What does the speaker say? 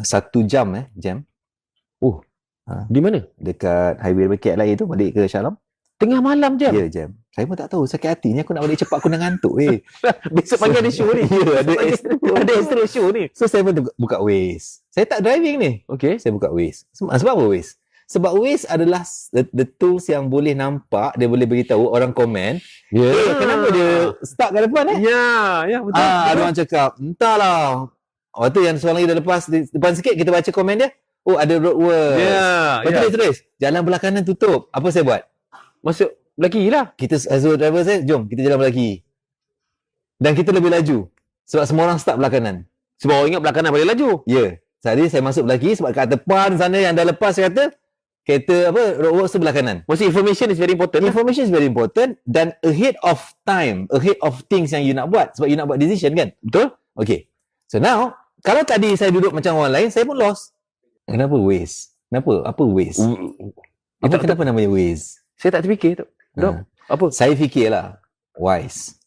1 jam jam. Oh, Ha. di mana? Dekat highway Bukit Laya tu balik ke Shah Alam. Tengah malam jam? Ya, jam. Saya pun tak tahu, sakit hati ni, aku nak balik cepat, aku dah ngantuk Besok pagi ada show ni. Ya, Ada extra show ni. So saya pun buka Waze. Saya tak driving ni. Okay. Saya buka Waze. Sebab apa Waze? Sebab Waze adalah the tools yang boleh nampak, dia boleh beritahu orang komen, kenapa dia stuck kat depan Ya, betul. Ada orang cakap, entahlah. Waktu tu yang seorang lagi dah lepas, depan sikit kita baca komen dia, oh ada roadworks. Lepas tu dia tulis, jalan belah kanan tutup. Apa saya buat? Masuk lagi lah. Kita as a driver saya, jom kita jalan belah kiri. Dan kita lebih laju. Sebab semua orang stuck belah kanan. Sebab orang ingat belah kanan boleh laju. Ya. Jadi saya masuk belah kiri sebab kat depan sana yang dah lepas kata, kereta roadworks tu belah kanan. Maksud information is very important. Information is very important dan ahead of time, ahead of things yang you nak buat. Sebab you nak buat decision kan? Betul? Okay. So now, kalau tadi saya duduk macam orang lain, saya pun lost. Kenapa Waze? Kenapa? Apa Waze? Kenapa namanya Waze? Saya tak terfikir tu. Dok, apa? Saya fikirlah, wise.